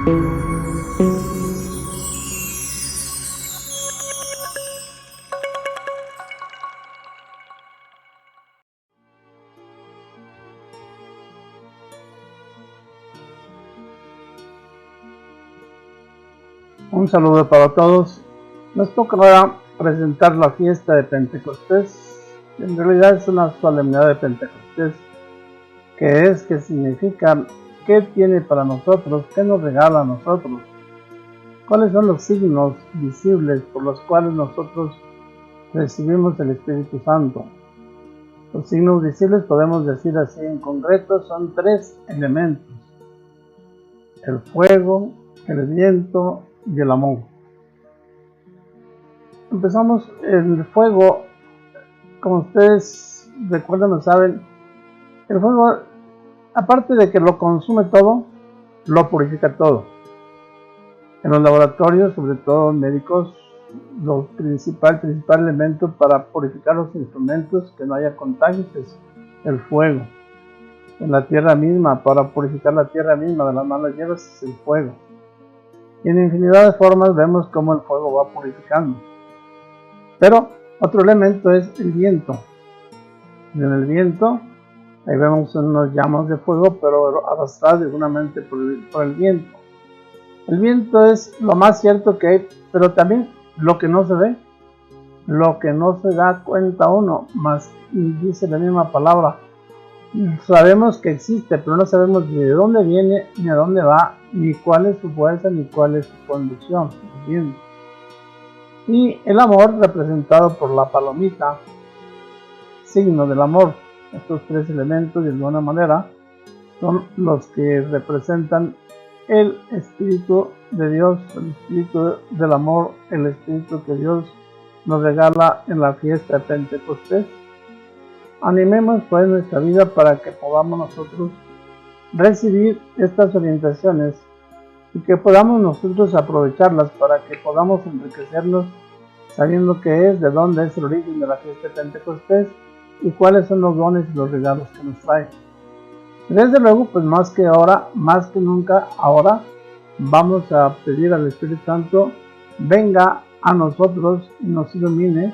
Un saludo para todos. Nos tocará presentar la fiesta de Pentecostés. En realidad es una solemnidad de Pentecostés, que significa, qué tiene para nosotros, qué nos regala a nosotros, cuáles son los signos visibles por los cuales nosotros recibimos el Espíritu Santo. Los signos visibles, podemos decir así en concreto, son 3 elementos: el fuego, el viento y el amor. Empezamos el fuego. Como ustedes recuerdan o saben, el fuego, aparte de que lo consume todo, lo purifica todo. En los laboratorios, sobre todo médicos, el principal elemento para purificar los instrumentos, que no haya contagios, es el fuego. En la tierra misma, para purificar la tierra misma de las malas hierbas, es el fuego. Y en infinidad de formas vemos cómo el fuego va purificando. Pero otro elemento es el viento. Y en el viento, ahí vemos unos llamas de fuego, pero arrastradas divinamente por el viento. El viento es lo más cierto que hay, pero también lo que no se ve, lo que no se da cuenta uno, más dice la misma palabra. Sabemos que existe, pero no sabemos ni de dónde viene, ni a dónde va, ni cuál es su fuerza, ni cuál es su conducción. El viento. Y el amor, representado por la palomita, signo del amor. Estos 3 elementos, de alguna manera, son los que representan el Espíritu de Dios, el Espíritu del amor, el Espíritu que Dios nos regala en la fiesta de Pentecostés. Animemos pues nuestra vida para que podamos nosotros recibir estas orientaciones y que podamos nosotros aprovecharlas para que podamos enriquecernos sabiendo qué es, de dónde es el origen de la fiesta de Pentecostés y cuáles son los dones y los regalos que nos trae. Desde luego, pues más que ahora, más que nunca, ahora vamos a pedir al Espíritu Santo venga a nosotros y nos ilumine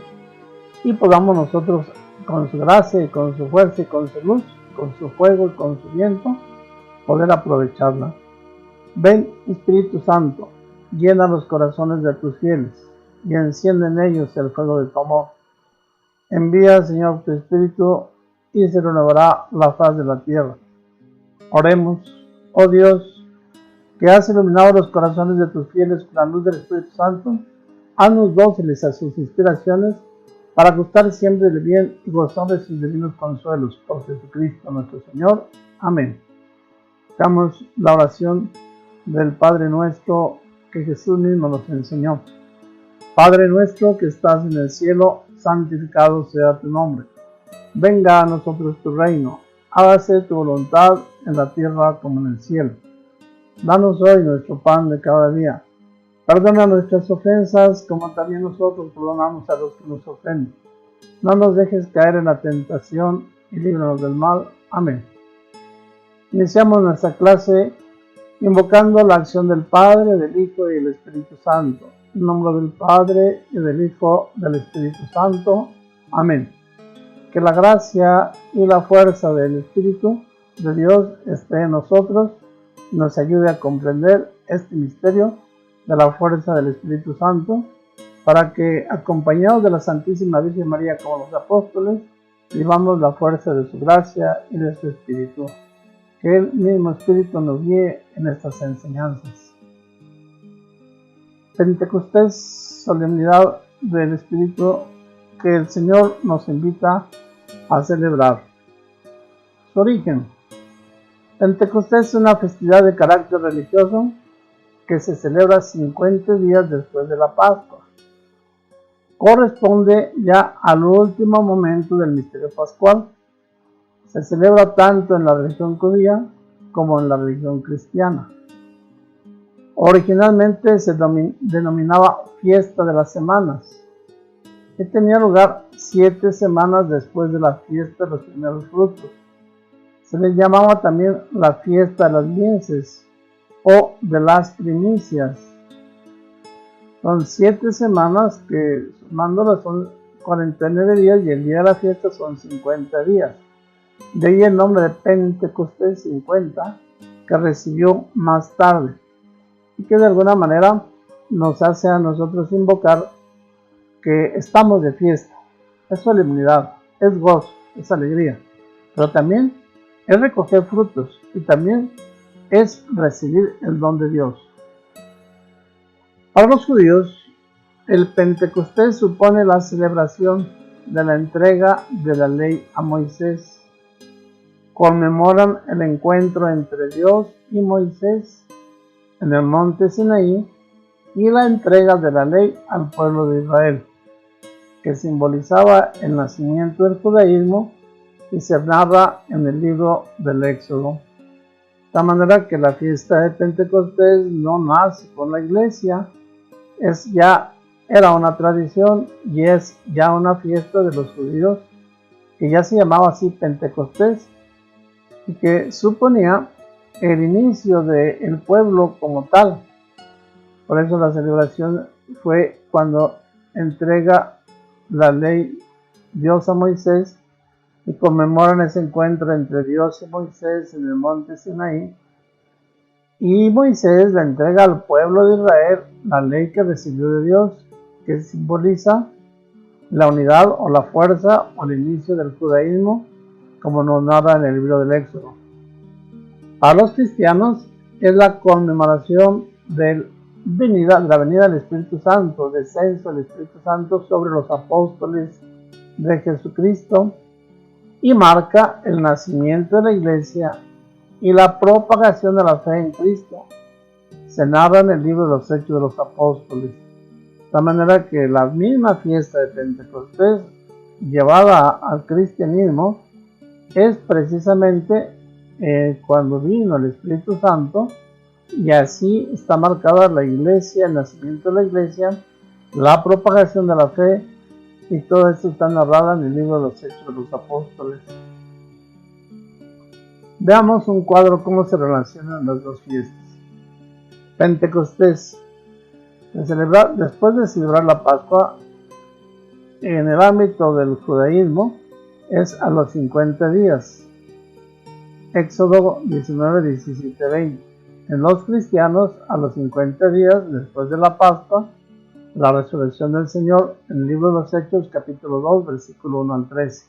y podamos nosotros, con su gracia y con su fuerza y con su luz, con su fuego y con su viento, poder aprovecharla. Ven, Espíritu Santo, llena los corazones de tus fieles y enciende en ellos el fuego de tu amor. Envía, Señor, tu Espíritu y se renovará la faz de la tierra. Oremos. Oh Dios, que has iluminado los corazones de tus fieles con la luz del Espíritu Santo, haznos dóciles a sus inspiraciones para gustar siempre del bien y gozar de sus divinos consuelos. Por Jesucristo nuestro Señor. Amén. Hagamos la oración del Padre nuestro que Jesús mismo nos enseñó. Padre nuestro que estás en el cielo, santificado sea tu nombre. Venga a nosotros tu reino. Hágase tu voluntad en la tierra como en el cielo. Danos hoy nuestro pan de cada día. Perdona nuestras ofensas como también nosotros perdonamos a los que nos ofenden. No nos dejes caer en la tentación y líbranos del mal. Amén. Iniciamos nuestra clase invocando la acción del Padre, del Hijo y del Espíritu Santo. En nombre del Padre y del Hijo y del Espíritu Santo. Amén. Que la gracia y la fuerza del Espíritu de Dios esté en nosotros y nos ayude a comprender este misterio de la fuerza del Espíritu Santo, para que, acompañados de la Santísima Virgen María como los apóstoles, vivamos la fuerza de su gracia y de su Espíritu. Que el mismo Espíritu nos guíe en estas enseñanzas. Pentecostés, solemnidad del Espíritu que el Señor nos invita a celebrar. Su origen. Pentecostés es una festividad de carácter religioso que se celebra 50 días después de la Pascua. Corresponde ya al último momento del misterio pascual. Se celebra tanto en la religión judía como en la religión cristiana. Originalmente se denominaba Fiesta de las Semanas y tenía lugar 7 semanas después de la fiesta de los primeros frutos. Se le llamaba también la Fiesta de las Mieses o de las primicias. Son 7 semanas que sumándolas son 49 días y el día de la fiesta son 50 días. De ahí el nombre de Pentecostés 50, que recibió más tarde y que de alguna manera nos hace a nosotros invocar que estamos de fiesta. Es solemnidad, es gozo, es alegría, pero también es recoger frutos y también es recibir el don de Dios. Para los judíos, el Pentecostés supone la celebración de la entrega de la ley a Moisés. Conmemoran el encuentro entre Dios y Moisés en el monte Sinaí y la entrega de la ley al pueblo de Israel, que simbolizaba el nacimiento del judaísmo y se narra en el libro del Éxodo. De manera que la fiesta de Pentecostés no nace con la iglesia, era una tradición y es ya una fiesta de los judíos que ya se llamaba así Pentecostés y que suponía el inicio del pueblo como tal. Por eso la celebración fue cuando entrega la ley Dios a Moisés y conmemoran ese encuentro entre Dios y Moisés en el monte Sinaí. Y Moisés le entrega al pueblo de Israel la ley que recibió de Dios, que simboliza la unidad o la fuerza o el inicio del judaísmo, como nos narra en el libro del Éxodo. Para los cristianos es la conmemoración de la venida del Espíritu Santo, descenso del Espíritu Santo sobre los apóstoles de Jesucristo y marca el nacimiento de la iglesia y la propagación de la fe en Cristo. Se narra en el libro de los Hechos de los Apóstoles. De tal manera que la misma fiesta de Pentecostés llevada al cristianismo es precisamente cuando vino el Espíritu Santo, y así está marcada la iglesia, el nacimiento de la iglesia, la propagación de la fe, y todo esto está narrado en el libro de los Hechos de los Apóstoles. Veamos un cuadro cómo se relacionan las dos fiestas. Pentecostés, después de celebrar la Pascua, en el ámbito del judaísmo, es a los 50 días. Éxodo 19, 17, 20. En los cristianos, a los 50 días después de la Pascua, la resurrección del Señor, en el libro de los Hechos, capítulo 2, versículo 1 al 13.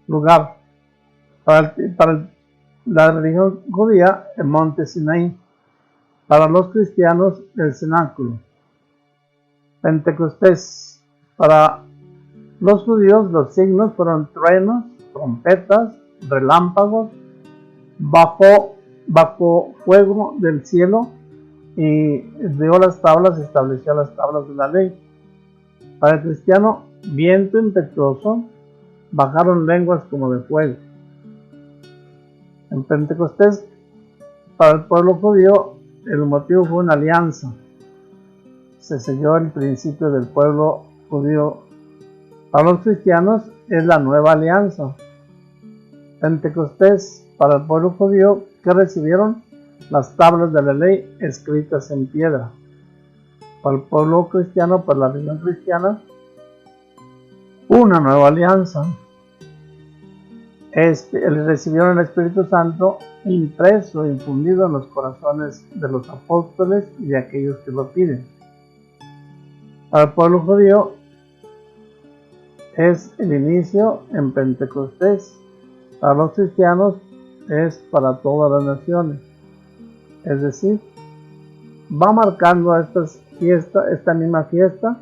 Lugar. Para la religión judía, el monte Sinaí. Para los cristianos, el cenáculo. Pentecostés. Para los judíos, los signos fueron truenos, trompetas, relámpagos, bajo fuego del cielo, y dio las tablas, estableció las tablas de la ley. Para el cristiano, viento impetuoso, bajaron lenguas como de fuego. En Pentecostés, para el pueblo judío, el motivo fue una alianza. Se selló el principio del pueblo judío. Para los cristianos es la nueva alianza. Pentecostés, para el pueblo judío, que recibieron las tablas de la ley escritas en piedra. Para el pueblo cristiano, para la religión cristiana, una nueva alianza. Recibieron el Espíritu Santo impreso, infundido en los corazones de los apóstoles y de aquellos que lo piden. Para el pueblo judío es el inicio en Pentecostés. Para los cristianos es para todas las naciones. Es decir, va marcando esta misma fiesta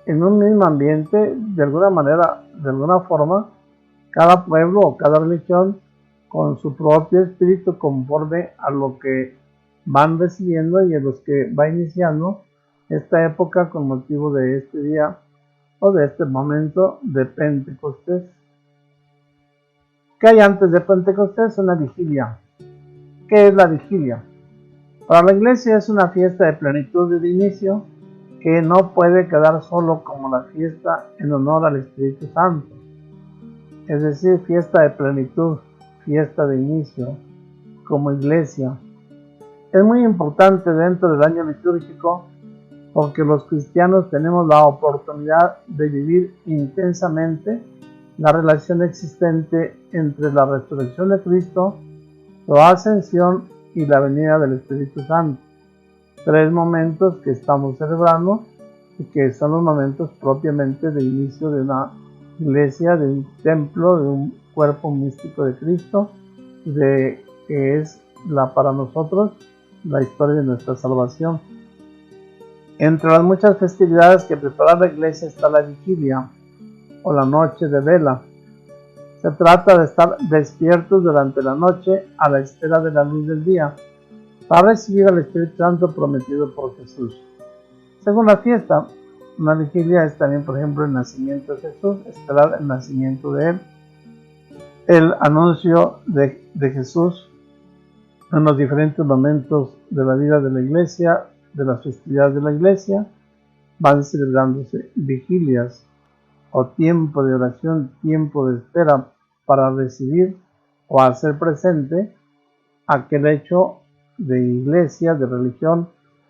en un mismo ambiente, de alguna manera, de alguna forma, cada pueblo o cada religión con su propio espíritu conforme a lo que van recibiendo y en los que va iniciando esta época con motivo de este día o de este momento de Pentecostés. ¿Qué hay antes de Pentecostés? Una vigilia. ¿Qué es la vigilia? Para la iglesia es una fiesta de plenitud y de inicio que no puede quedar solo como la fiesta en honor al Espíritu Santo. Es decir, fiesta de plenitud, fiesta de inicio, como iglesia. Es muy importante dentro del año litúrgico porque los cristianos tenemos la oportunidad de vivir intensamente la relación existente entre la resurrección de Cristo, su ascensión y la venida del Espíritu Santo. 3 momentos que estamos celebrando y que son los momentos propiamente de inicio de una iglesia, de un templo, de un cuerpo místico de Cristo, que es para nosotros la historia de nuestra salvación. Entre las muchas festividades que prepara la iglesia está la vigilia o la noche de vela. Se trata de estar despiertos durante la noche a la espera de la luz del día para recibir al Espíritu Santo prometido por Jesús. Según la fiesta, una vigilia es también, por ejemplo, el nacimiento de Jesús, esperar el nacimiento de Él, el anuncio de Jesús en los diferentes momentos de la vida de la iglesia, de las festividades de la iglesia. Van celebrándose vigilias o tiempo de oración, tiempo de espera para recibir o hacer presente aquel hecho de iglesia, de religión,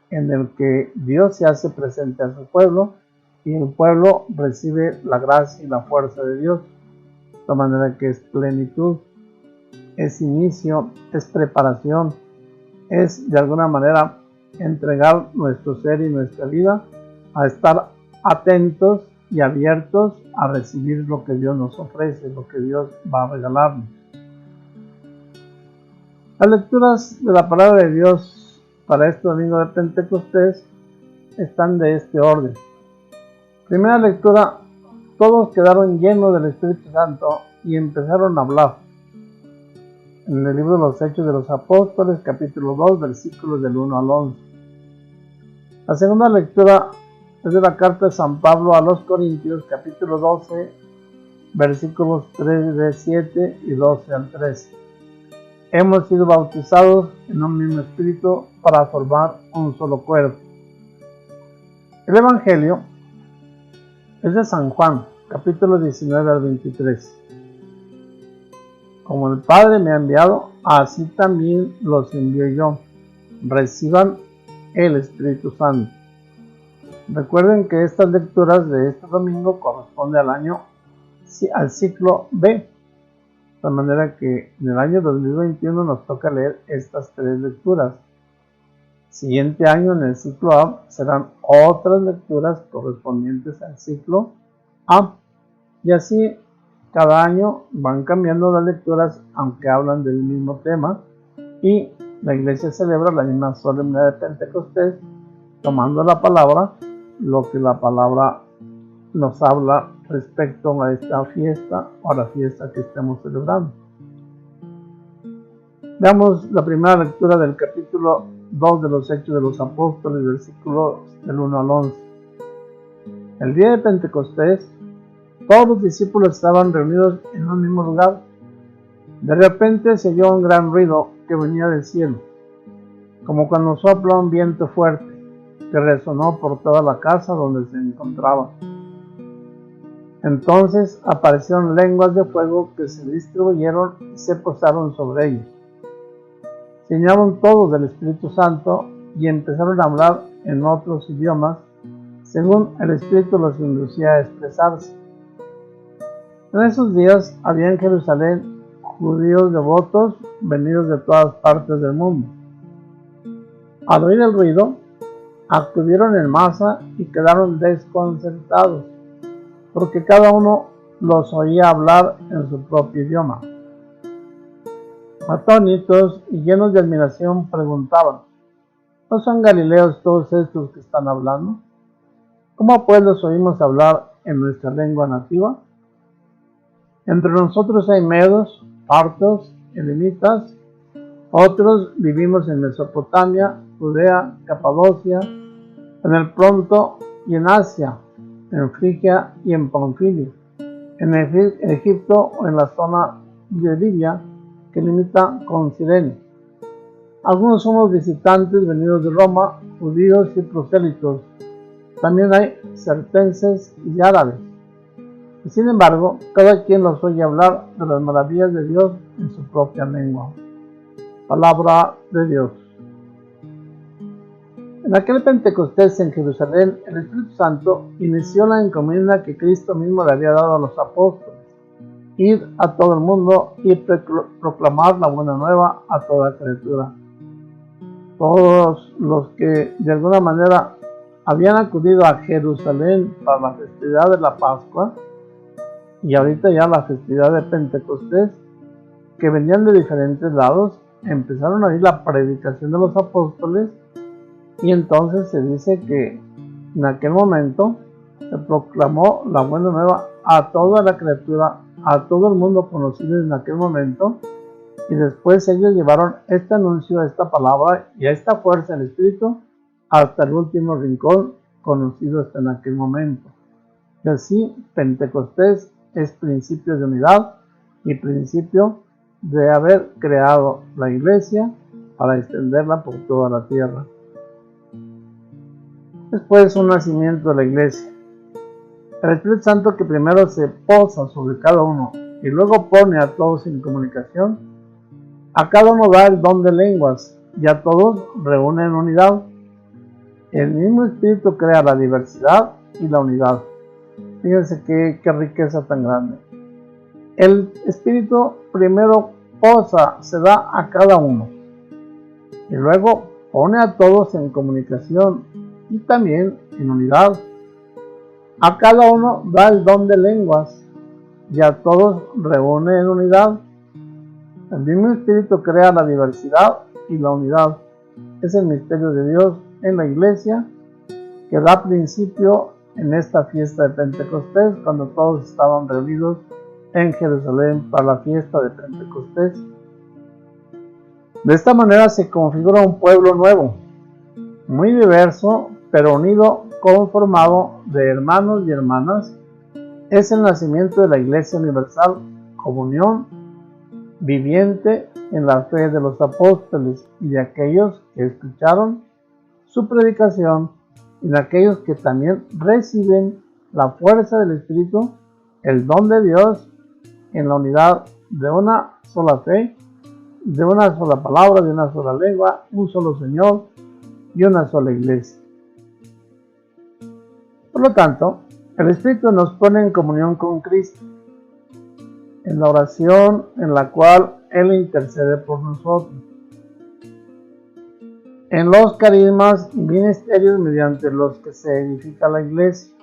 en el que Dios se hace presente a su pueblo y el pueblo recibe la gracia y la fuerza de Dios, de manera que es plenitud, es inicio, es preparación, es de alguna manera entregar nuestro ser y nuestra vida a estar atentos y abiertos a recibir lo que Dios nos ofrece, lo que Dios va a regalarnos. Las lecturas de la palabra de Dios para este domingo de Pentecostés están de este orden. Primera lectura: todos quedaron llenos del Espíritu Santo y empezaron a hablar. En el libro de los Hechos de los Apóstoles, capítulo 2, versículos del 1 al 11. La segunda lectura es de la carta de San Pablo a los Corintios, capítulo 12, versículos 7 y 12 al 13. Hemos sido bautizados en un mismo espíritu para formar un solo cuerpo. El Evangelio es de San Juan, capítulo 19 al 23. Como el Padre me ha enviado, así también los envío yo. Reciban el Espíritu Santo. Recuerden que estas lecturas de este domingo corresponden al ciclo B. De manera que en el año 2021 nos toca leer estas 3 lecturas. Siguiente año, en el ciclo A, serán otras lecturas correspondientes al ciclo A. Y así cada año van cambiando las lecturas, aunque hablan del mismo tema, y la iglesia celebra la misma solemnidad de Pentecostés, tomando la palabra, lo que la palabra nos habla respecto a esta fiesta o a la fiesta que estemos celebrando. Veamos la primera lectura del capítulo 2 de los Hechos de los Apóstoles, versículos del 1 al 11. El día de Pentecostés, todos los discípulos estaban reunidos en un mismo lugar. De repente se oyó un gran ruido que venía del cielo, como cuando sopla un viento fuerte, que resonó por toda la casa donde se encontraba. Entonces aparecieron lenguas de fuego que se distribuyeron y se posaron sobre ellos. Se llenaron todos del Espíritu Santo y empezaron a hablar en otros idiomas, según el Espíritu los inducía a expresarse. En esos días había en Jerusalén judíos devotos venidos de todas partes del mundo. Al oír el ruido, acudieron en masa y quedaron desconcertados, porque cada uno los oía hablar en su propio idioma. Atónitos y llenos de admiración preguntaban: ¿no son galileos todos estos que están hablando? ¿Cómo pues los oímos hablar en nuestra lengua nativa? Entre nosotros hay medos, partos, elamitas, otros vivimos en Mesopotamia, Judea, Capadocia, en el Ponto y en Asia, en Frigia y en Panfilia, en Egipto o en la zona de Libia que limita con Cirene. Algunos somos visitantes venidos de Roma, judíos y prosélitos. También hay certenses y árabes. Y sin embargo, cada quien los oye hablar de las maravillas de Dios en su propia lengua. Palabra de Dios. En aquel Pentecostés en Jerusalén, el Espíritu Santo inició la encomienda que Cristo mismo le había dado a los apóstoles: ir a todo el mundo y proclamar la buena nueva a toda criatura. Todos los que de alguna manera habían acudido a Jerusalén para la festividad de la Pascua y ahorita ya la festividad de Pentecostés, que venían de diferentes lados, empezaron a oír la predicación de los apóstoles, y entonces se dice que en aquel momento se proclamó la buena nueva a toda la criatura, a todo el mundo conocido en aquel momento, y después ellos llevaron este anuncio, esta palabra y a esta fuerza del Espíritu hasta el último rincón conocido hasta en aquel momento. Y así Pentecostés es principio de unidad y principio de haber creado la iglesia para extenderla por toda la tierra. Después un nacimiento de la iglesia. El Espíritu Santo, que primero se posa sobre cada uno y luego pone a todos en comunicación, a cada uno da el don de lenguas y a todos reúne en unidad. El mismo Espíritu crea la diversidad y la unidad. Fíjense qué riqueza tan grande. El Espíritu primero posa, se da a cada uno y luego pone a todos en comunicación y también en unidad. A cada uno da el don de lenguas y a todos reúne en unidad. El mismo Espíritu crea la diversidad y la unidad. Es el misterio de Dios en la iglesia que da principio en esta fiesta de Pentecostés, cuando todos estaban reunidos en Jerusalén para la fiesta de Pentecostés. De esta manera se configura un pueblo nuevo, muy diverso, pero unido, conformado de hermanos y hermanas. Es el nacimiento de la Iglesia Universal, comunión viviente en la fe de los apóstoles y de aquellos que escucharon su predicación, y de aquellos que también reciben la fuerza del Espíritu, el don de Dios, en la unidad de una sola fe, de una sola palabra, de una sola lengua, un solo Señor y una sola iglesia. Por lo tanto, el Espíritu nos pone en comunión con Cristo, en la oración en la cual Él intercede por nosotros, en los carismas y ministerios mediante los que se edifica la iglesia.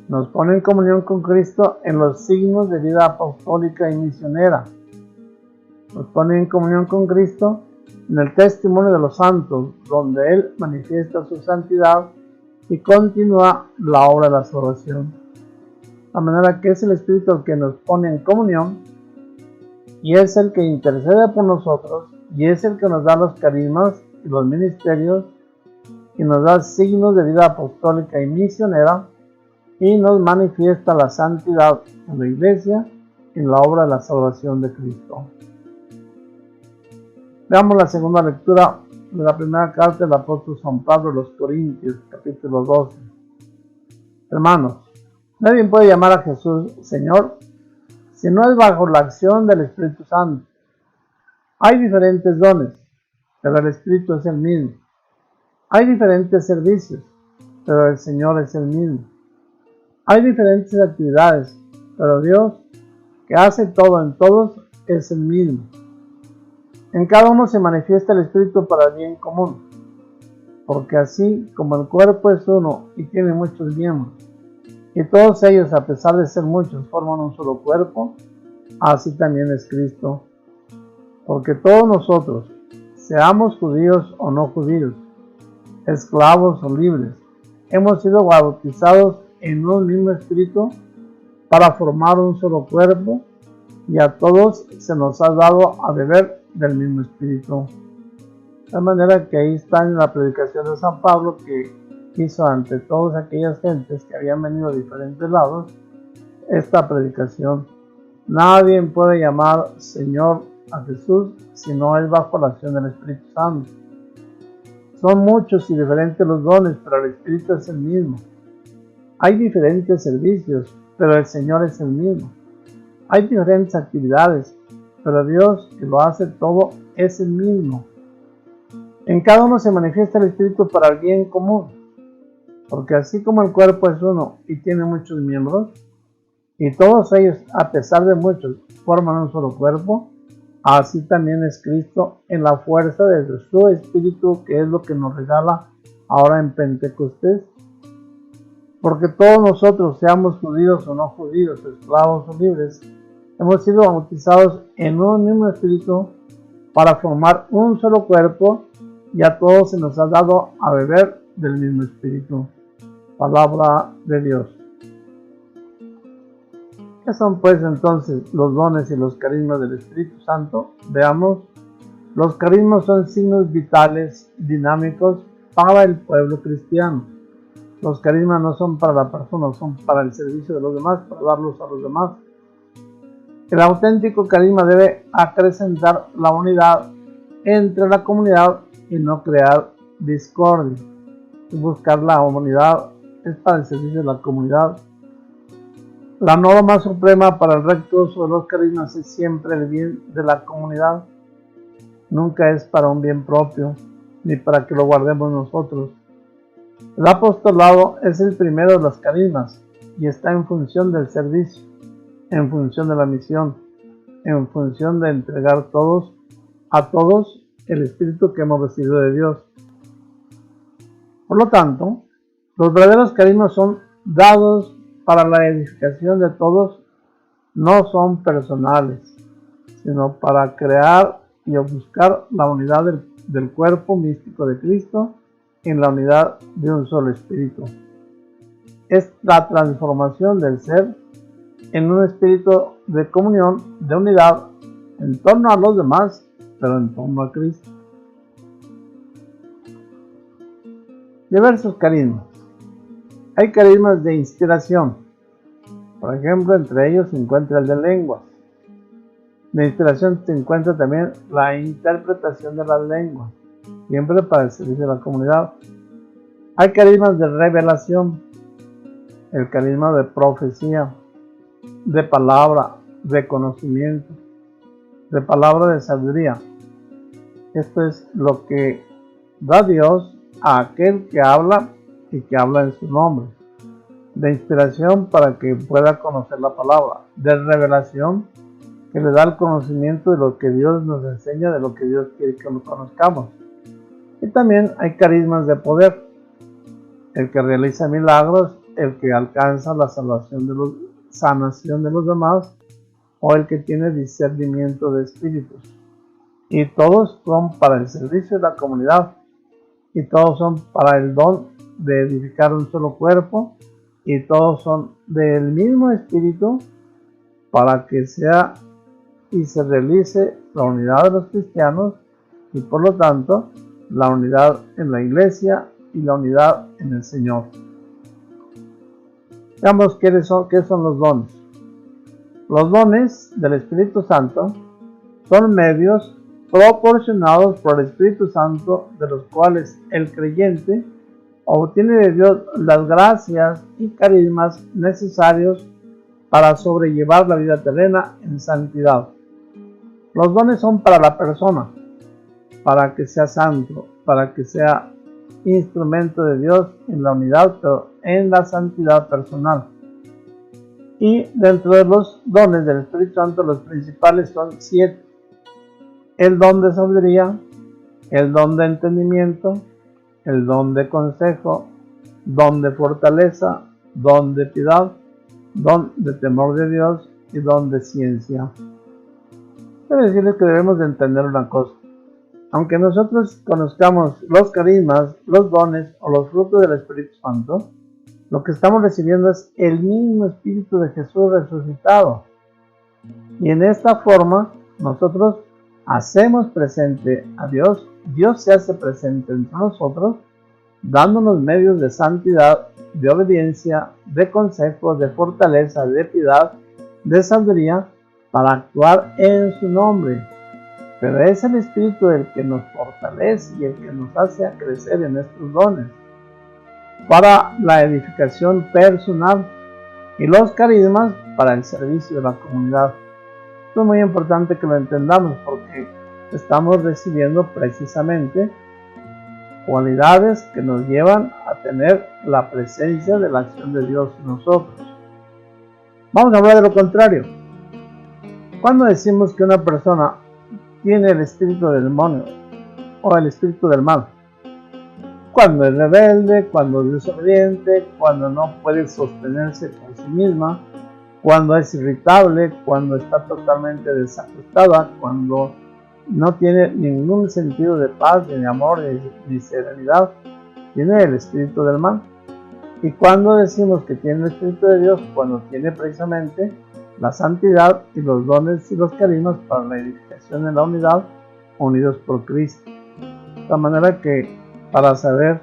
Nos pone en comunión con Cristo en los signos de vida apostólica y misionera. Nos pone en comunión con Cristo en el testimonio de los santos, donde Él manifiesta su santidad y continúa la obra de la salvación. De manera que es el Espíritu el que nos pone en comunión y es el que intercede por nosotros y es el que nos da los carismas y los ministerios y nos da signos de vida apostólica y misionera y nos manifiesta la santidad en la iglesia y en la obra de la salvación de Cristo. Veamos la segunda lectura de la primera carta del apóstol San Pablo a los Corintios, capítulo 12. Hermanos, nadie puede llamar a Jesús Señor si no es bajo la acción del Espíritu Santo. Hay diferentes dones, pero el Espíritu es el mismo. Hay diferentes servicios, pero el Señor es el mismo. Hay diferentes actividades, pero Dios, que hace todo en todos, es el mismo. En cada uno se manifiesta el Espíritu para el bien común, porque así como el cuerpo es uno y tiene muchos miembros, y todos ellos, a pesar de ser muchos, forman un solo cuerpo, así también es Cristo. Porque todos nosotros, seamos judíos o no judíos, esclavos o libres, hemos sido bautizados en un mismo Espíritu para formar un solo cuerpo, y a todos se nos ha dado a beber del mismo Espíritu. De manera que ahí está en la predicación de San Pablo, que hizo ante todas aquellas gentes que habían venido de diferentes lados esta predicación. Nadie puede llamar Señor a Jesús si no es bajo la acción del Espíritu Santo. Son muchos y diferentes los dones, pero el Espíritu es el mismo. Hay diferentes servicios, pero el Señor es el mismo. Hay diferentes actividades, pero Dios, que lo hace todo, es el mismo. En cada uno se manifiesta el Espíritu para el bien común, porque así como el cuerpo es uno y tiene muchos miembros, y todos ellos, a pesar de muchos, forman un solo cuerpo, así también es Cristo en la fuerza de su Espíritu, que es lo que nos regala ahora en Pentecostés. Porque todos nosotros, seamos judíos o no judíos, esclavos o libres, hemos sido bautizados en un mismo Espíritu para formar un solo cuerpo, y a todos se nos ha dado a beber del mismo Espíritu. Palabra de Dios. ¿Qué son pues entonces los dones y los carismas del Espíritu Santo? Veamos. Los carismas son signos vitales, dinámicos para el pueblo cristiano. Los carismas no son para la persona, son para el servicio de los demás, para darlos a los demás. El auténtico carisma debe acrecentar la unidad entre la comunidad y no crear discordia. Buscar la unidad es para el servicio de la comunidad. La norma suprema para el recto uso de los carismas es siempre el bien de la comunidad. Nunca es para un bien propio, ni para que lo guardemos nosotros. El apostolado es el primero de los carismas y está en función del servicio, en función de la misión, en función de entregar a todos el Espíritu que hemos recibido de Dios. Por lo tanto, los verdaderos carismas son dados para la edificación de todos, no son personales, sino para crear y buscar la unidad del cuerpo místico de Cristo en la unidad de un solo Espíritu. Es la transformación del ser en un espíritu de comunión, de unidad, en torno a los demás, pero en torno a Cristo. Diversos carismas. Hay carismas de inspiración. Por ejemplo, entre ellos se encuentra el de lenguas. De inspiración se encuentra también la interpretación de las lenguas, siempre para el servicio de la comunidad. Hay carismas de revelación, el carisma de profecía, de palabra, de conocimiento, de palabra de sabiduría. Esto es lo que da Dios a aquel que habla y que habla en su nombre. De inspiración para que pueda conocer la palabra. De revelación, que le da el conocimiento de lo que Dios nos enseña, de lo que Dios quiere que lo conozcamos. Y también hay carismas de poder, el que realiza milagros, el que alcanza la sanación de los demás, o el que tiene discernimiento de espíritus. Y todos son para el servicio de la comunidad, y todos son para el don de edificar un solo cuerpo, y todos son del mismo espíritu, para que sea y se realice la unidad de los cristianos, y por lo tanto la unidad en la iglesia y la unidad en el Señor. Veamos qué son los dones. Los dones del Espíritu Santo son medios proporcionados por el Espíritu Santo, de los cuales el creyente obtiene de Dios las gracias y carismas necesarios para sobrellevar la vida terrena en santidad. Los dones son para la persona, para que sea santo, para que sea instrumento de Dios en la unidad, pero en la santidad personal. Y dentro de los dones del Espíritu Santo, los principales son 7. El don de sabiduría, el don de entendimiento, el don de consejo, don de fortaleza, don de piedad, don de temor de Dios y don de ciencia. Quiero decirles que debemos de entender una cosa. Aunque nosotros conozcamos los carismas, los dones o los frutos del Espíritu Santo, lo que estamos recibiendo es el mismo Espíritu de Jesús resucitado. Y en esta forma nosotros hacemos presente a Dios, Dios se hace presente entre nosotros, dándonos medios de santidad, de obediencia, de consejo, de fortaleza, de piedad, de sabiduría, para actuar en su nombre. Pero es el Espíritu el que nos fortalece y el que nos hace crecer en estos dones para la edificación personal, y los carismas para el servicio de la comunidad. Esto es muy importante que lo entendamos, porque estamos recibiendo precisamente cualidades que nos llevan a tener la presencia de la acción de Dios en nosotros. Vamos a hablar de lo contrario. Cuando decimos que una persona tiene el espíritu del demonio o el espíritu del mal, cuando es rebelde, cuando es desobediente, cuando no puede sostenerse por sí misma, cuando es irritable, cuando está totalmente desajustada, cuando no tiene ningún sentido de paz, ni de amor, ni serenidad, tiene el espíritu del mal. Y cuando decimos que tiene el espíritu de Dios, cuando tiene precisamente la santidad y los dones y los carismas para la edificación en la unidad, unidos por Cristo. De esta manera que para saber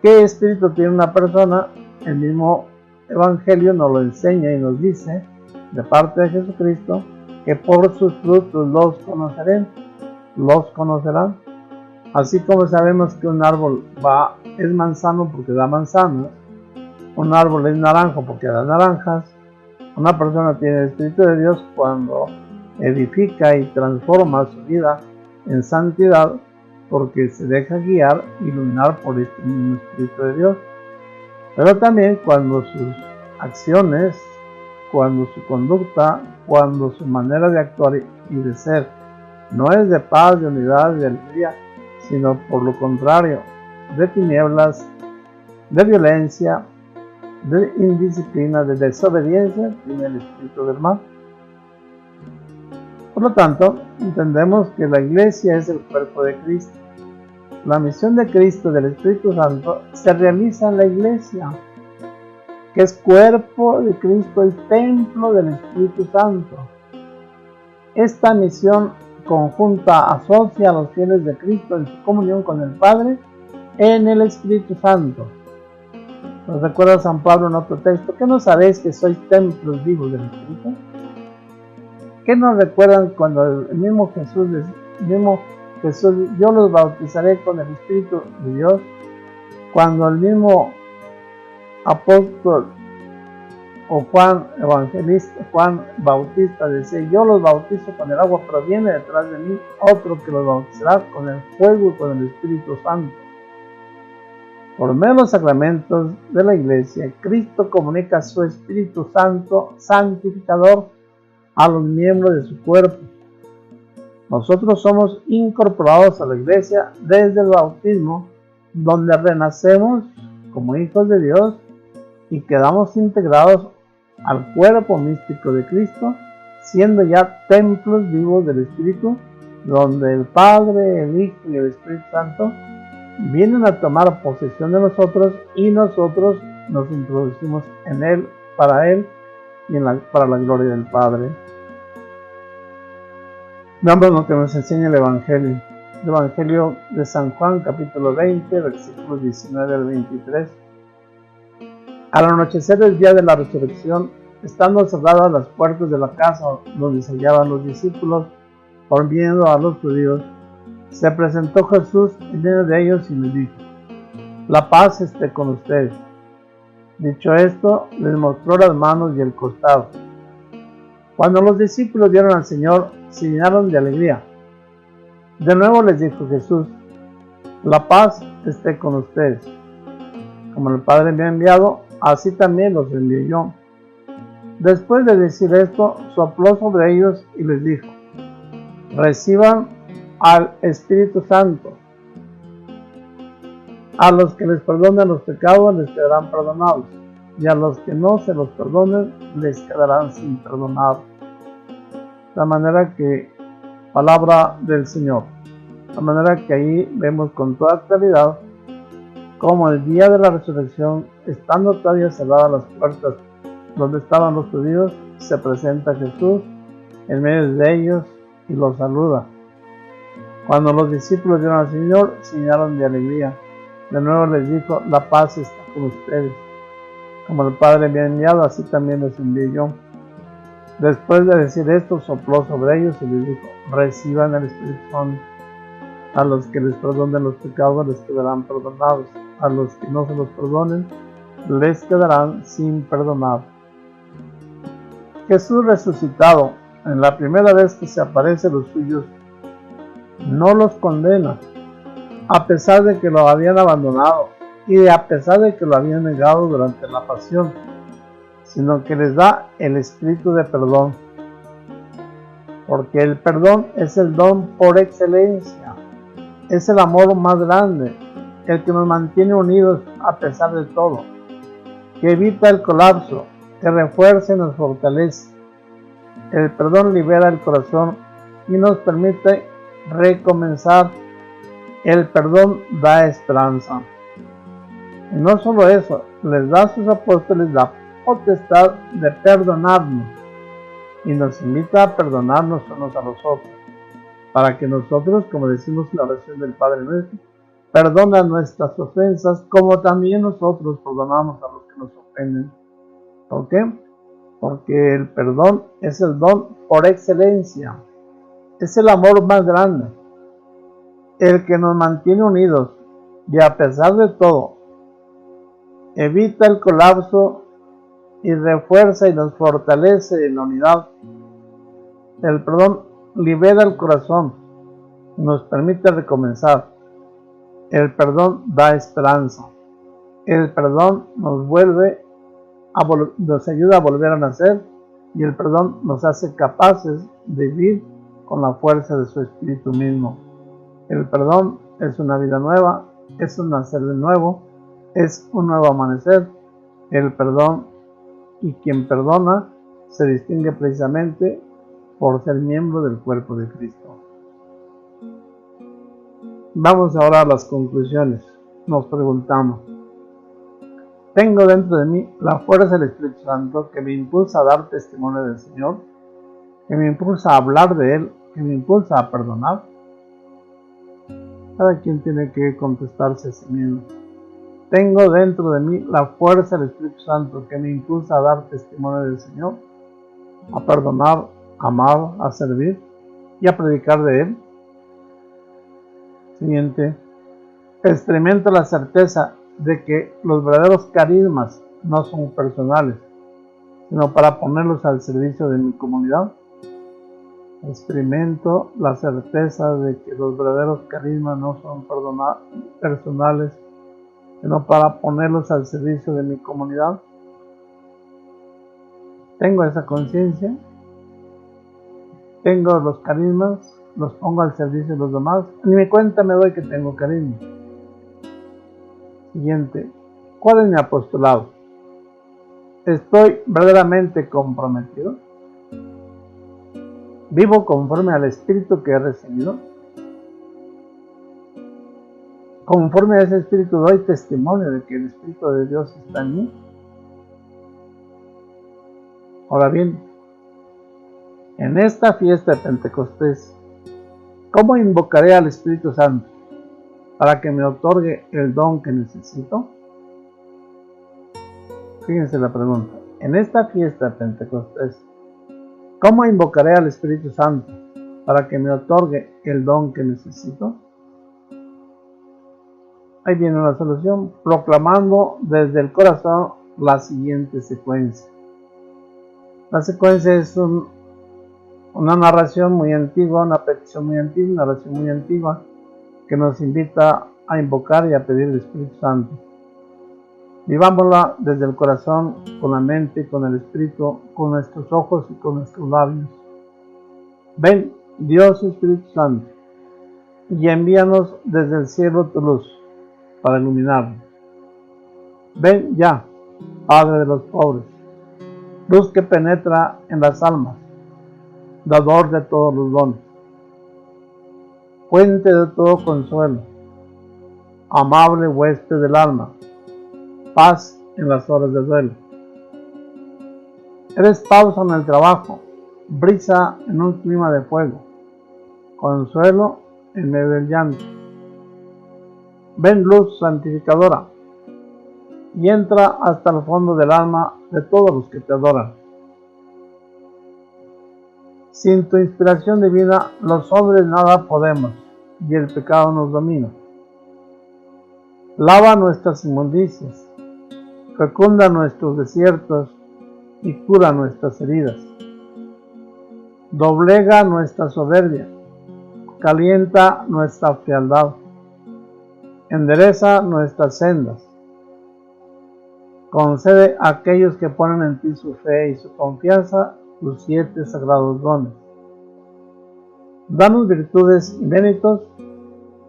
qué espíritu tiene una persona, el mismo Evangelio nos lo enseña y nos dice, de parte de Jesucristo, que por sus frutos los conocerán. Así como sabemos que un árbol es manzano porque da manzanas, un árbol es naranjo porque da naranjas, una persona tiene el Espíritu de Dios cuando edifica y transforma su vida en santidad, porque se deja guiar, iluminar por este mismo Espíritu de Dios. Pero también cuando sus acciones, cuando su conducta, cuando su manera de actuar y de ser no es de paz, de unidad, de alegría, sino por lo contrario, de tinieblas, de violencia, de indisciplina, de desobediencia, tiene el espíritu del mal. Por lo tanto, entendemos que la iglesia es el cuerpo de Cristo. La misión de Cristo, del Espíritu Santo, se realiza en la iglesia, que es cuerpo de Cristo, el templo del Espíritu Santo. Esta misión conjunta asocia a los fieles de Cristo en su comunión con el Padre en el Espíritu Santo. Nos recuerda San Pablo en otro texto: ¿qué no sabéis que sois templos vivos del Espíritu? ¿Qué nos recuerdan cuando el mismo Jesús, yo los bautizaré con el Espíritu de Dios? Cuando el mismo apóstol o Juan Evangelista, Juan Bautista dice: yo los bautizo con el agua, pero viene detrás de mí otro que los bautizará con el fuego y con el Espíritu Santo. Por medio de los sacramentos de la iglesia, Cristo comunica su Espíritu Santo santificador a los miembros de su cuerpo. Nosotros somos incorporados a la iglesia desde el bautismo, donde renacemos como hijos de Dios y quedamos integrados al cuerpo místico de Cristo, siendo ya templos vivos del Espíritu, donde el Padre, el Hijo y el Espíritu Santo vienen a tomar posesión de nosotros y nosotros nos introducimos en Él, y para la gloria del Padre. Veamos lo que nos enseña el Evangelio. El Evangelio de San Juan, capítulo 20, versículos 19 al 23. Al anochecer del día de la resurrección, estando cerradas las puertas de la casa donde se hallaban los discípulos, por miedo a los judíos, se presentó Jesús en medio de ellos y les dijo: la paz esté con ustedes. Dicho esto, les mostró las manos y el costado. Cuando los discípulos vieron al Señor, se llenaron de alegría. De nuevo les dijo Jesús: la paz esté con ustedes. Como el Padre me ha enviado, así también los envié yo. Después de decir esto, sopló sobre ellos y les dijo: reciban al Espíritu Santo. A los que les perdonen los pecados les quedarán perdonados, y a los que no se los perdonen les quedarán sin perdonar. De manera que, palabra del Señor. De manera que ahí vemos con toda claridad cómo el día de la resurrección, estando todavía cerradas las puertas donde estaban los judíos, se presenta Jesús en medio de ellos y los saluda. Cuando los discípulos vieron al Señor, se llenaron de alegría. De nuevo les dijo: la paz está con ustedes. Como el Padre me ha enviado, así también los envié yo. Después de decir esto, sopló sobre ellos y les dijo: reciban el Espíritu Santo. A los que les perdonen los pecados les quedarán perdonados. A los que no se los perdonen les quedarán sin perdonar. Jesús resucitado, en la primera vez que se aparece a los suyos, no los condena, a pesar de que lo habían abandonado y a pesar de que lo habían negado durante la pasión, sino que les da el espíritu de perdón, porque el perdón es el don por excelencia, es el amor más grande, el que nos mantiene unidos a pesar de todo, que evita el colapso, que refuerza y nos fortalece. El perdón libera el corazón y nos permite recomenzar. El perdón da esperanza. Y no solo eso, les da a sus apóstoles la potestad de perdonarnos y nos invita a perdonarnos unos a los otros, para que nosotros, como decimos en la oración del Padre Nuestro, perdona nuestras ofensas como también nosotros perdonamos a los que nos ofenden. ¿Por qué? Porque el perdón es el don por excelencia, es el amor más grande, el que nos mantiene unidos y a pesar de todo, evita el colapso y refuerza y nos fortalece en la unidad. El perdón libera el corazón, nos permite recomenzar. El perdón da esperanza. El perdón nos ayuda a volver a nacer y el perdón nos hace capaces de vivir con la fuerza de su espíritu mismo. El perdón es una vida nueva, es un nacer de nuevo, es un nuevo amanecer. El perdón y quien perdona se distingue precisamente por ser miembro del cuerpo de Cristo. Vamos ahora a las conclusiones. Nos preguntamos: ¿tengo dentro de mí la fuerza del Espíritu Santo que me impulsa a dar testimonio del Señor, que me impulsa a hablar de Él, que me impulsa a perdonar? Cada quien tiene que contestarse a sí mismo. ¿Tengo dentro de mí la fuerza del Espíritu Santo que me impulsa a dar testimonio del Señor, a perdonar, a amar, a servir y a predicar de Él? Siguiente. Experimento la certeza de que los verdaderos carismas no son personales, sino para ponerlos al servicio de mi comunidad. Experimento la certeza de que los verdaderos carismas no son personales, sino para ponerlos al servicio de mi comunidad. Tengo esa conciencia, tengo los carismas, los pongo al servicio de los demás, ni me cuenta me doy que tengo carisma. Siguiente. ¿Cuál es mi apostolado? ¿Estoy verdaderamente comprometido? ¿Vivo conforme al Espíritu que he recibido? Conforme a ese Espíritu doy testimonio de que el Espíritu de Dios está en mí. Ahora bien, en esta fiesta de Pentecostés, ¿cómo invocaré al Espíritu Santo para que me otorgue el don que necesito? Fíjense la pregunta. En esta fiesta de Pentecostés, ¿cómo invocaré al Espíritu Santo para que me otorgue el don que necesito? Ahí viene una solución, proclamando desde el corazón la siguiente secuencia. La secuencia es una narración muy antigua, una petición muy antigua, una oración muy antigua que nos invita a invocar y a pedir el Espíritu Santo. Vivámosla desde el corazón, con la mente, con el espíritu, con nuestros ojos y con nuestros labios. Ven, Dios Espíritu Santo, y envíanos desde el cielo tu luz para iluminarnos. Ven ya, Padre de los pobres, luz que penetra en las almas, dador de todos los dones, fuente de todo consuelo, amable huésped del alma, paz en las horas de duelo. Eres pausa en el trabajo, brisa en un clima de fuego, consuelo en medio del llanto. Ven luz santificadora y entra hasta el fondo del alma de todos los que te adoran. Sin tu inspiración divina, los hombres nada podemos y el pecado nos domina. Lava nuestras inmundicias, fecunda nuestros desiertos y cura nuestras heridas. Doblega nuestra soberbia, calienta nuestra frialdad, endereza nuestras sendas. Concede a aquellos que ponen en ti su fe y su confianza tus 7 sagrados dones. Danos virtudes y méritos,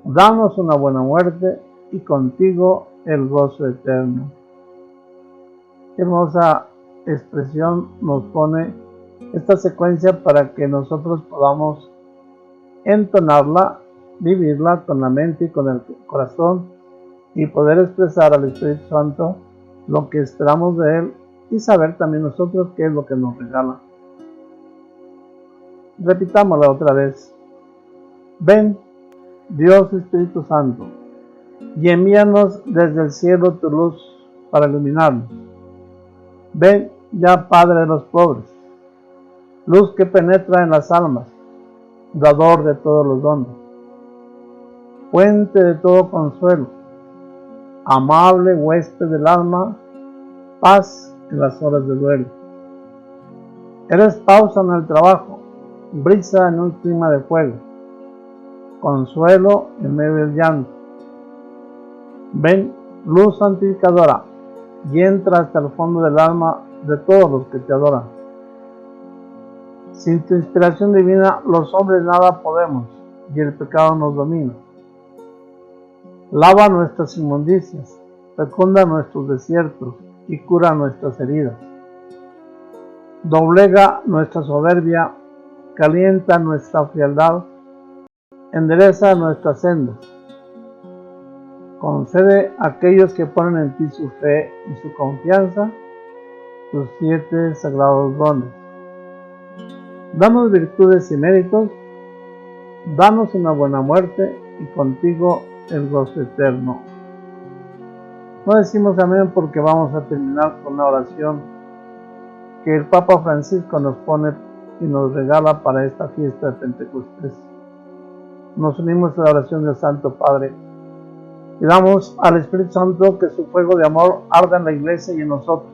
danos una buena muerte y contigo el gozo eterno. Qué hermosa expresión nos pone esta secuencia para que nosotros podamos entonarla, vivirla con la mente y con el corazón y poder expresar al Espíritu Santo lo que esperamos de Él y saber también nosotros qué es lo que nos regala. Repitámosla otra vez. Ven, Dios Espíritu Santo, y envíanos desde el cielo tu luz para iluminarnos. Ven ya, Padre de los pobres, luz que penetra en las almas, dador de todos los dones, fuente de todo consuelo, amable huésped del alma, paz en las horas de duelo. Eres pausa en el trabajo, brisa en un clima de fuego, consuelo en medio del llanto. Ven, luz santificadora, y entra hasta el fondo del alma de todos los que te adoran. Sin tu inspiración divina, los hombres nada podemos, y el pecado nos domina. Lava nuestras inmundicias, fecunda nuestros desiertos, y cura nuestras heridas. Doblega nuestra soberbia, calienta nuestra frialdad, endereza nuestras sendas. Concede a aquellos que ponen en ti su fe y su confianza tus 7 sagrados dones. Danos virtudes y méritos, danos una buena muerte y contigo el gozo eterno. No decimos amén porque vamos a terminar con una oración que el Papa Francisco nos pone y nos regala para esta fiesta de Pentecostés. Nos unimos a la oración del Santo Padre y damos al Espíritu Santo que su fuego de amor arda en la iglesia y en nosotros.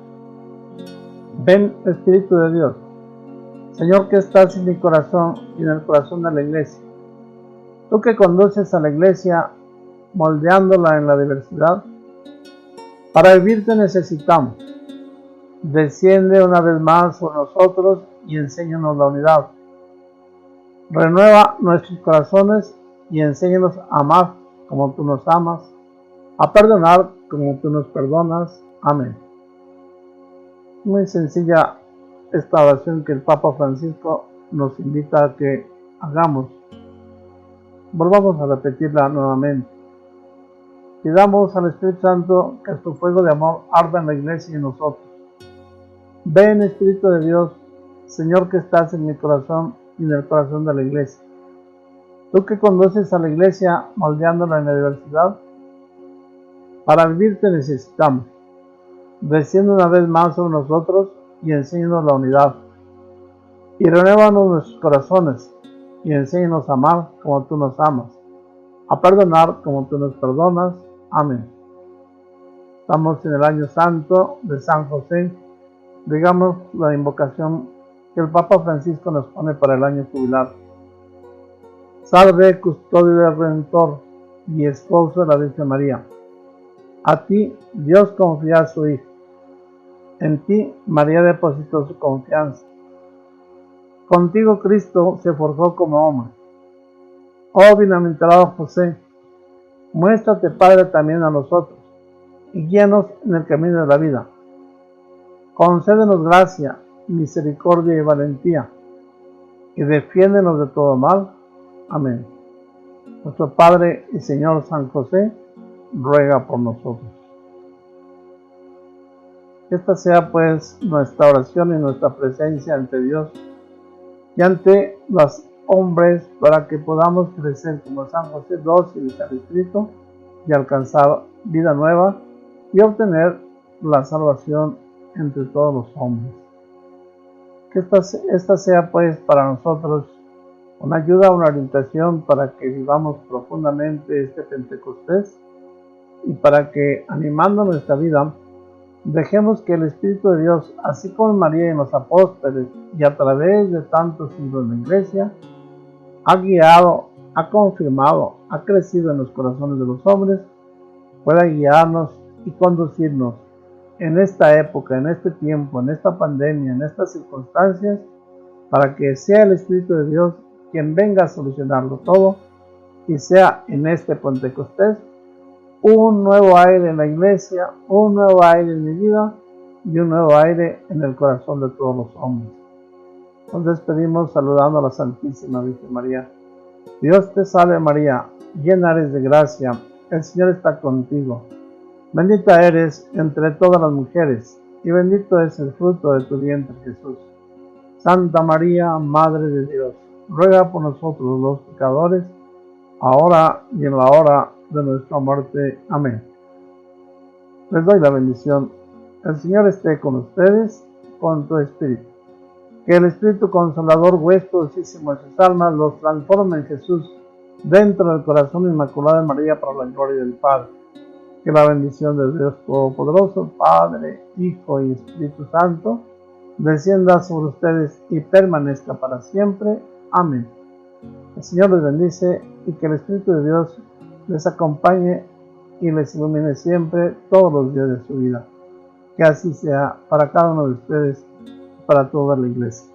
Ven, Espíritu de Dios, Señor, que estás en mi corazón y en el corazón de la iglesia. Tú que conduces a la iglesia moldeándola en la diversidad, para vivir te necesitamos. Desciende una vez más sobre nosotros y enséñanos la unidad. Renueva nuestros corazones y enséñanos a amar como tú nos amas, a perdonar como tú nos perdonas. Amén. Muy sencilla esta oración que el Papa Francisco nos invita a que hagamos. Volvamos a repetirla nuevamente. Pidamos al Espíritu Santo que su fuego de amor arda en la iglesia y en nosotros. Ven, Espíritu de Dios, Señor, que estás en mi corazón y en el corazón de la iglesia. Tú que conduces a la iglesia moldeándola en la diversidad, para vivir te necesitamos. Desciende una vez más sobre nosotros y enséñanos la unidad. Y renuévanos nuestros corazones y enséñanos a amar como tú nos amas, a perdonar como tú nos perdonas. Amén. Estamos en el año santo de San José. Digamos la invocación que el Papa Francisco nos pone para el año jubilar. Salve, custodio del Redentor y esposo de la Virgen María. A ti Dios confía a su Hijo. En ti María depositó su confianza. Contigo Cristo se forjó como hombre. Oh bienaventurado José, muéstrate Padre también a nosotros y guíanos en el camino de la vida. Concédenos gracia, misericordia y valentía, y defiéndenos de todo mal. Amén. Nuestro Padre y Señor San José, ruega por nosotros. Que esta sea pues nuestra oración y nuestra presencia ante Dios y ante los hombres para que podamos crecer como San José dóciles al Espíritu y alcanzar vida nueva y obtener la salvación entre todos los hombres. Que esta sea pues para nosotros una ayuda, una orientación para que vivamos profundamente este Pentecostés y para que, animando nuestra vida, dejemos que el Espíritu de Dios, así como María y los apóstoles y a través de tantos siglos de la Iglesia, ha guiado, ha confirmado, ha crecido en los corazones de los hombres pueda guiarnos y conducirnos en esta época, en este tiempo, en esta pandemia, en estas circunstancias, para que sea el Espíritu de Dios quien venga a solucionarlo todo y sea en este Pentecostés un nuevo aire en la iglesia, un nuevo aire en mi vida y un nuevo aire en el corazón de todos los hombres. Nos despedimos saludando a la Santísima Virgen María. Dios te salve María, llena eres de gracia, el Señor está contigo. Bendita eres entre todas las mujeres, y bendito es el fruto de tu vientre Jesús. Santa María, Madre de Dios, ruega por nosotros los pecadores, ahora y en la hora de nuestra muerte. Amén. Les doy la bendición. El Señor esté con ustedes, con tu espíritu. Que el Espíritu Consolador, huésped dulcísimo de sus almas, los transforme en Jesús dentro del corazón inmaculado de María para la gloria del Padre. Que la bendición de Dios Todopoderoso, Padre, Hijo y Espíritu Santo, descienda sobre ustedes y permanezca para siempre. Amén. El Señor les bendice y que el Espíritu de Dios les acompañe y les ilumine siempre todos los días de su vida. Que así sea para cada uno de ustedes y para toda la iglesia.